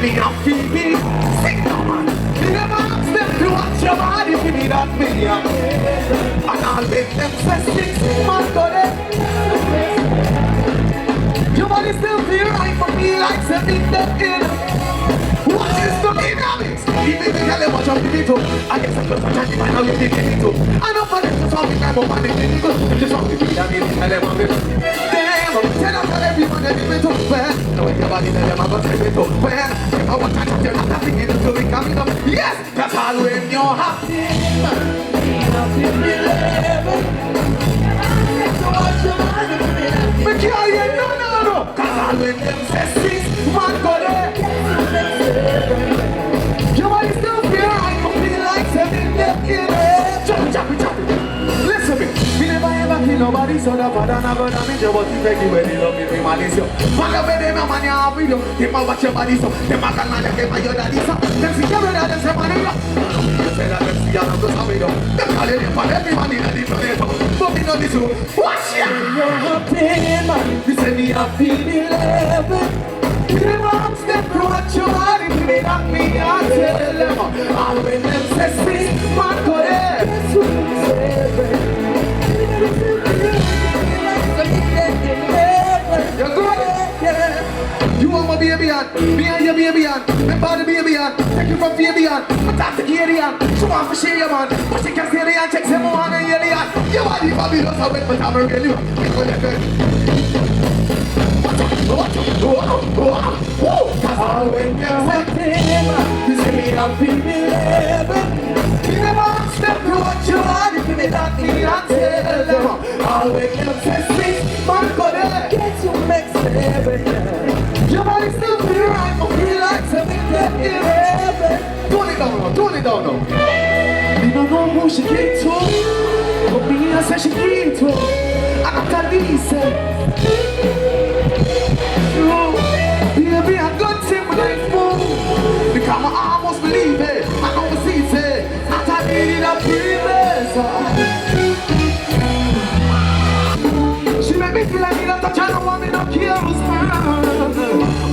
me and Phoebe. Sing now, man. Me never ask them to watch your body, give me that me. And I'll make them say six, man, go there. Your body still feel right for me like something that in. What is the dynamics? Even the girl watch out the video. I guess I'm just a chatty man, how you did it too. I know for them to talk in time, but man, it's really good. Just want to be that me, tell them I'm it. Damn, tell them everyone that you to where. Know your body, tell them I'm gonna take it to where. If I want to touch you, I'm not thinking it's going coming up. Yes, that's all when you're happy. But yeah, no. Cause all when them say six, man, go there. Your body still feel right, you feel like something that in it. Chop it. Listen me. Me never ever kill nobody, so the father never damage your body. Take you when you love me, malice you. Follow me, them a man you have with you. They might watch your body, so them a can man you get by your daddy, so them see your brother, them say money, you. You say that them see you, them just have it, them call it for everyone in the tornado. But me know this, watch ya. You're happy, man. You say me a feeling eleven. Them arms them watch your body, they knock me out, tell them. And when them say sing, man, go there. That's what I'm saying. You're good, yeah. You want my baby on, me and your baby on. Remember the baby on, take you from Fabian. I talk to Gideon, show off for share your man. But she can stay there and check some more and yell it. Your body probably does have it, but I'm really Cause when you're happy, you see me I'm feeling eleven. You never step to what you want, if you may not need to tell them. I'll wake up to six, man, go there. Get you next seven. Your body still feel right, but feel like something that in heaven. Tone it down now. Me don't know who she came to, but me I say she came to. And after this, baby, I got him like fool. Because I almost believe it. I don't see it. Not I needed a previous. She made me feel like me not touch. I don't want me no kills.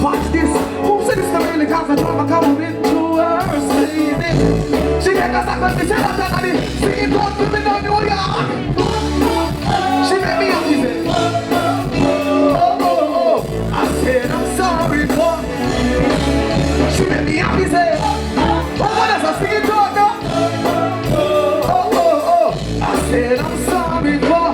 Watch this. Who said this to really cause I drama come into her sleep. She make us like me. She love that money. Sing it out to me now, New York. She made me up easy. I said I'm sorry for. She made me happy, say. What does I sing it out now? I said I'm sorry for.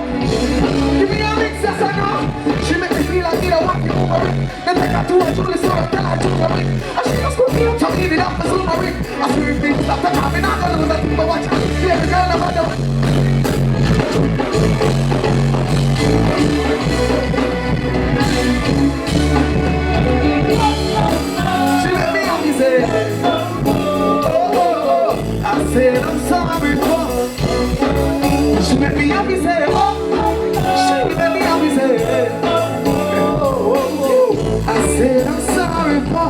Give me a mix, yes I know. She make me feel like I want you over it. Then take her to a Julie store and tell her to come in. And she just go feel to eat it up the sooner ring. I swear if things stop the time, I'm not gonna lose that thing, but watch out. Yeah, the girl never done. She let me on me say, I said I'm sorry for. She let me on me say, she let me on me say, I said I'm sorry for.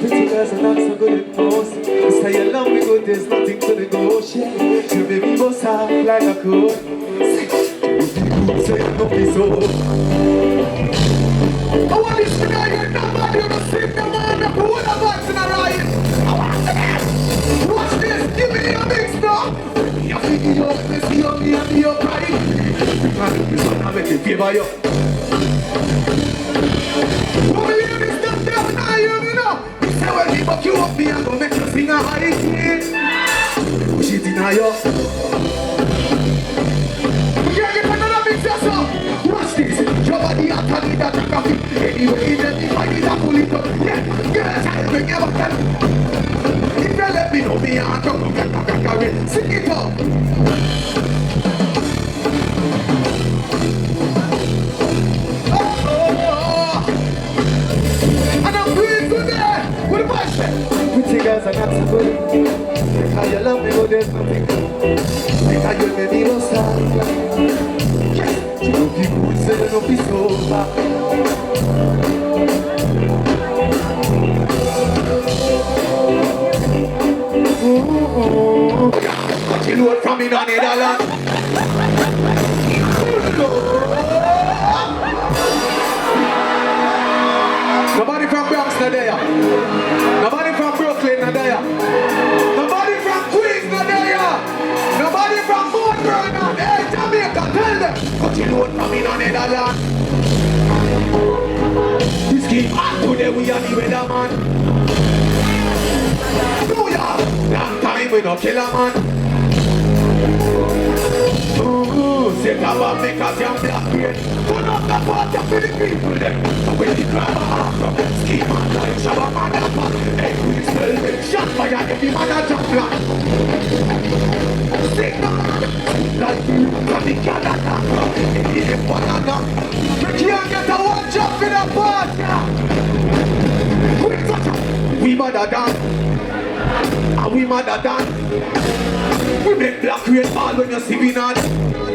Pretty girls are not so good at most. You say you love me good, there's nothing to negotiate. You make me bust out like a coat. Say no be so. I want this to know you're nobody on the same no man. The pool of us in a riot. I want this. Watch this. Give me a mix now. You feel your best, you and your pride. Because this one I make it favor you. Who believe this stuff down now, you know? This is when we buck you up, me and go make you sing a high key. Push it in a yo. Watch this, your body I can need that coffee. Anyway, if I need a pull it up, yeah, bring your back. If you let me know, me and come get sing it up. And I'm doing today with a voice. Pretty girls are not so good. Because you love me, but there's nothing good. Because you made me lost out. She don't be good, say don't be sober. She load from in the Netherlands. not there. Nobody from Brooklyn not there. Nobody from Queens not there. Nobody from Mount Vernon. Hey, Jamaica, tell them. Cut your load from in on Netherlands. This game hot today, we are the weatherman. New York, long time we no kill a man. Set up and make us young black men. Turn up the water for the people then. So when the grab a from scheme and like Shabba Madapa. Hey, we smell them shot fire every man a jump black. Sing the like you from the Canada. Hey, the banana. We can't get a one jump in a party. We mother than. And we mother than. We make black rain fall when you see me not. And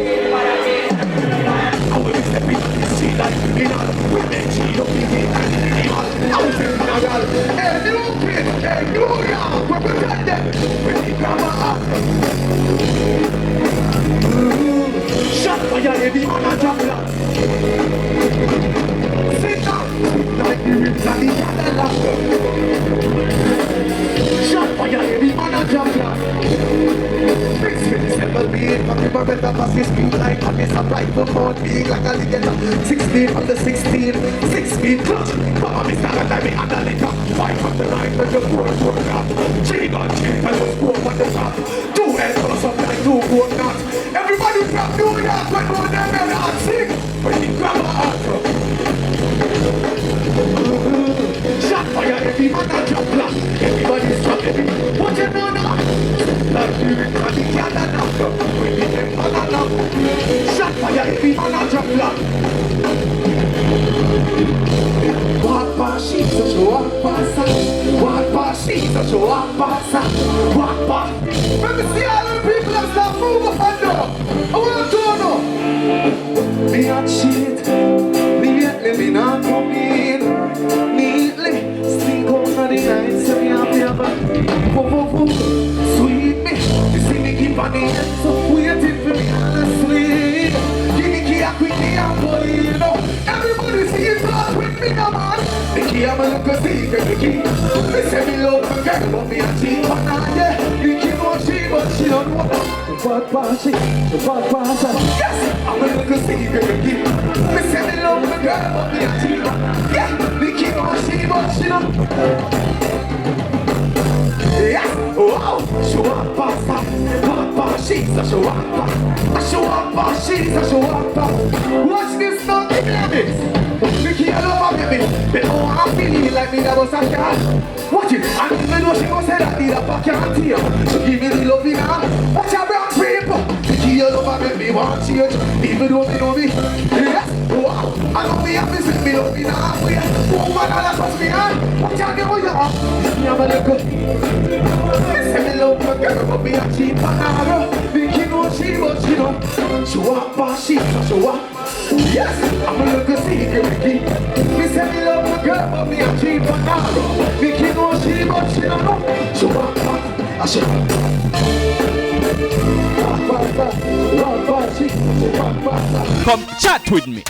when we step into the sea like criminal, we make cheat up in the animal. And we say, Managal, hey, new kid, hey, new yam, we protect them. When the grammar up. Shot fire, heavy man and jump black. Sit down, like the rims and the Cadillac. Shot fire, heavy man and jump black. 657 from the better pass his speed like a miss a right for 14 like a alligator. 16 from the 16, 6 feet clutch. Mama Mr. and I be under liquor. 5 from the right with the 4 program. 3 gun cheap and was 4 on the top. 2 heads for something like 2 gold nuts. Everybody from New York when one them and hot sing. When the grandma after. Shot fire, every man a jump black. Everybody's jumping. What you know now? Like you and the Canada. When the banana. Shot fire, every man a jump black. Walk past sheets, so walk past her. Walk past sheets, so walk past her. Walk past. Let me see all the people that start moving up and down. I want to know. Me a cheat. Neatly, me not come in. Neatly, sneak out of the night, so me have a sweet me. You see me keep on the end, so waiting for me honestly. Give me key, I quickly and boy, you know. Everybody see it all with me, no man. The key, I'm a little secret, the key. They say me love my girl, but me a cheat, but not yeah. The key won't cheat, but she don't know. What party? What party? Yes, I'm a little secret, the key. They say me love my girl, but me a cheat, but yeah. The key won't cheat, but she don't know. Yes, wow, show up, papa, she's a show up, she's a show up. Watch this now, give me this. Mickey, I love my baby. But oh, I'm feeling like me that was a cat. Watch it, and even though she gon' say that need a backyard here. So give me the love in her. Watch her brown people. Mickey, I love my baby, want change. Even though me know me. Yes, wow, I love me happy, since me love me now. Woman, I'll touch me hand. Watch out, give me your arm. Me have a look. Me say me love my girl, but me a cheap banana. Mickey know she, but she don't. Show up, she's a show up. Yes, I'm a little secret, Mickey. Me say me love my girl, but me a cheap banana. Mickey know she, but she don't know. Show up, I show up. Come chat with me.